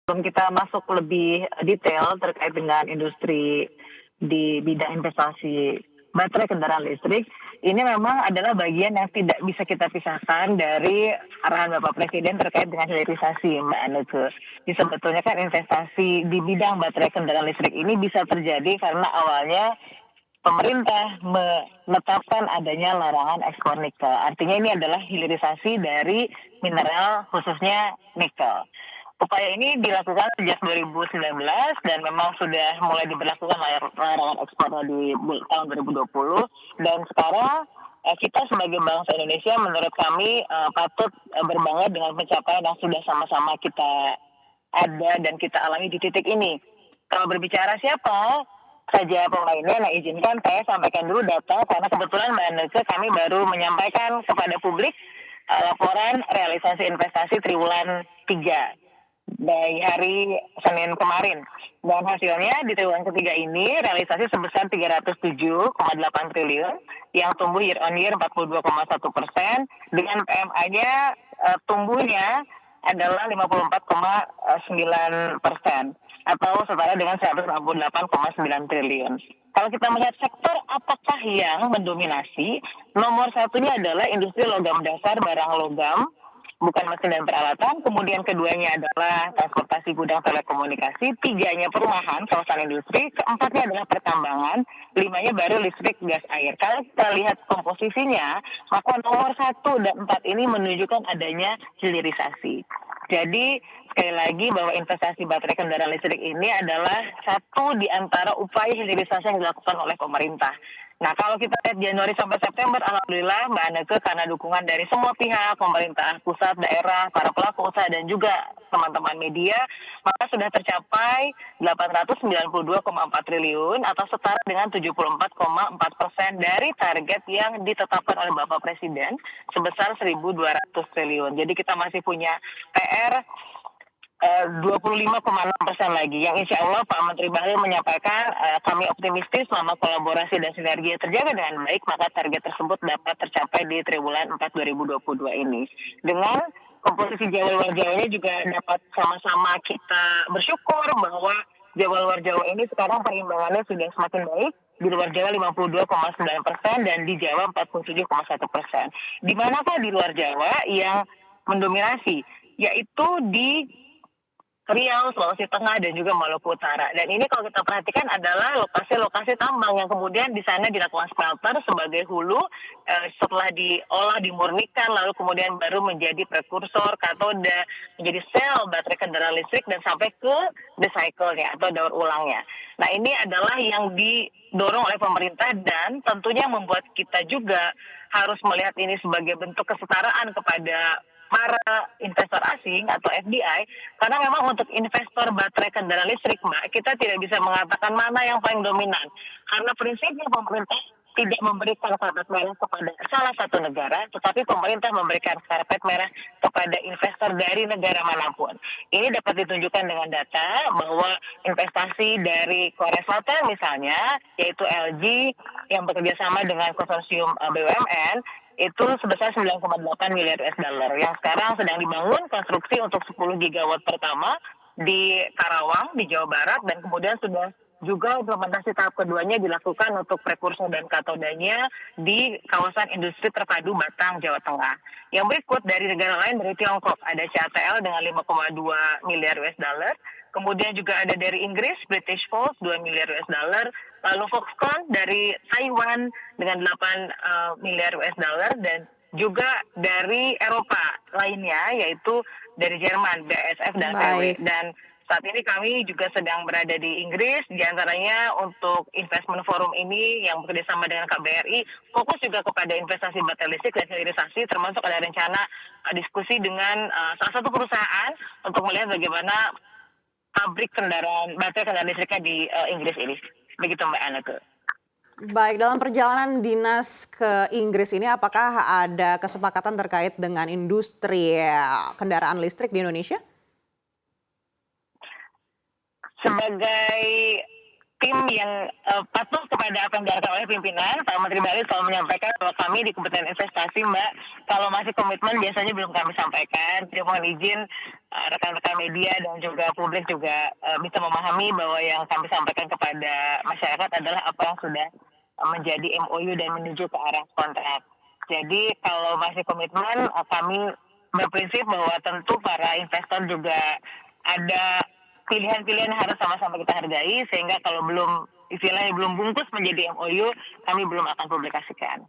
Sebelum kita masuk lebih detail terkait dengan industri di bidang investasi baterai kendaraan listrik, ini memang adalah bagian yang tidak bisa kita pisahkan dari arahan Bapak Presiden terkait dengan hilirisasi, Mbak Anneke. Jadi sebetulnya kan investasi di bidang baterai kendaraan listrik ini bisa terjadi karena awalnya pemerintah menetapkan adanya larangan ekspor nikel. Artinya ini adalah hilirisasi dari mineral khususnya nikel. Upaya ini dilakukan sejak 2019 dan memang sudah mulai diberlakukan larangan ekspornya di tahun 2020 dan sekarang kita sebagai bangsa Indonesia menurut kami patut berbangga dengan pencapaian yang sudah sama-sama kita ada dan kita alami di titik ini. Kalau berbicara siapa saja pemainnya, nah izinkan saya sampaikan dulu data karena kebetulan Mbak Anneke kami baru menyampaikan kepada publik laporan realisasi investasi triwulan 3 dari hari Senin kemarin. Dan hasilnya di triwulan ketiga ini realisasi sebesar 307,8 triliun yang tumbuh year on year 42,1% dengan PMA-nya tumbuhnya adalah 54,9% atau setara dengan 168,9 triliun. Kalau kita melihat sektor apakah yang mendominasi, nomor satunya adalah industri logam dasar barang logam bukan mesin dan peralatan, kemudian keduanya adalah transportasi gudang telekomunikasi, tiganya perumahan, kawasan industri, keempatnya adalah pertambangan, limanya baru listrik, gas, air. Kalau kita lihat komposisinya, maka nomor 1 dan 4 ini menunjukkan adanya hilirisasi. Jadi sekali lagi bahwa investasi baterai kendaraan listrik ini adalah satu di antara upaya hilirisasi yang dilakukan oleh pemerintah. Nah, kalau kita lihat Januari sampai September, alhamdulillah Mbak Anneke karena dukungan dari semua pihak, pemerintah pusat, daerah, para pelaku usaha dan juga teman-teman media, maka sudah tercapai 892,4 triliun atau setara dengan 74,4% dari target yang ditetapkan oleh Bapak Presiden sebesar 1.200 triliun. Jadi kita masih punya PR 25,6% lagi yang insya Allah Pak Menteri Bahlil menyampaikan kami optimistis selama kolaborasi dan sinergi terjaga dengan baik maka target tersebut dapat tercapai di triwulan 4 2022 ini. Dengan komposisi Jawa luar Jawanya juga dapat sama-sama kita bersyukur bahwa Jawa luar Jawa ini sekarang perimbangannya sudah semakin baik. Di luar Jawa 52,9% dan di Jawa 47,1%. Di manakah di luar Jawa yang mendominasi? Yaitu di Riau, Sulawesi Tengah, dan juga Maluku Utara. Dan ini kalau kita perhatikan adalah lokasi-lokasi tambang yang kemudian di sana dilakukan smelter sebagai hulu setelah diolah, dimurnikan, lalu kemudian baru menjadi prekursor, katoda, menjadi sel baterai kendaraan listrik, dan sampai ke recycle-nya atau daur ulangnya. Nah ini adalah yang didorong oleh pemerintah dan tentunya membuat kita juga harus melihat ini sebagai bentuk kesetaraan kepada para investor asing atau FDI karena memang untuk investor baterai kendaraan listrik Mbak kita tidak bisa mengatakan mana yang paling dominan karena prinsipnya pemerintah tidak memberikan karpet merah kepada salah satu negara tetapi pemerintah memberikan karpet merah kepada investor dari negara manapun. Ini dapat ditunjukkan dengan data bahwa investasi dari Korea Selatan misalnya yaitu LG yang bekerja sama dengan konsorsium BUMN itu sebesar 9,8 miliar US dollar yang sekarang sedang dibangun konstruksi untuk 10 gigawatt pertama di Karawang, di Jawa Barat, dan kemudian sudah juga implementasi tahap keduanya dilakukan untuk prekursor dan katodanya di kawasan industri terpadu Batang, Jawa Tengah. Yang berikut dari negara lain dari Tiongkok, ada CATL dengan 5,2 miliar US dollar, kemudian juga ada dari Inggris, British Post 2 miliar US dollar, lalu Foxconn dari Taiwan dengan 8 miliar US dollar dan juga dari Eropa lainnya yaitu dari Jerman, BASF dan VW. Baik. Dan saat ini kami juga sedang berada di Inggris, diantaranya untuk investment forum ini yang bekerjasama dengan KBRI, fokus juga kepada investasi baterai listrik dan hilirisasi, termasuk ada rencana diskusi dengan salah satu perusahaan untuk melihat bagaimana pabrik baterai kendaraan listriknya di Inggris ini. Begitu Mbak Anneke. Baik, dalam perjalanan dinas ke Inggris ini apakah ada kesepakatan terkait dengan industri kendaraan listrik di Indonesia? Sebagai tim yang patuh kepada apa yang diarahkan oleh pimpinan. Pak Menteri Bahlil selalu menyampaikan bahwa kami di Kementerian Investasi, Mbak, kalau masih komitmen biasanya belum kami sampaikan. Jadi mohon izin rekan-rekan media dan juga publik juga bisa memahami bahwa yang kami sampaikan kepada masyarakat adalah apa yang sudah menjadi MOU dan menuju ke arah kontrak. Jadi kalau masih komitmen, kami berprinsip bahwa tentu para investor juga ada pilihan-pilihan harus sama-sama kita hargai, sehingga kalau belum istilahnya belum bungkus menjadi MOU, kami belum akan publikasikan.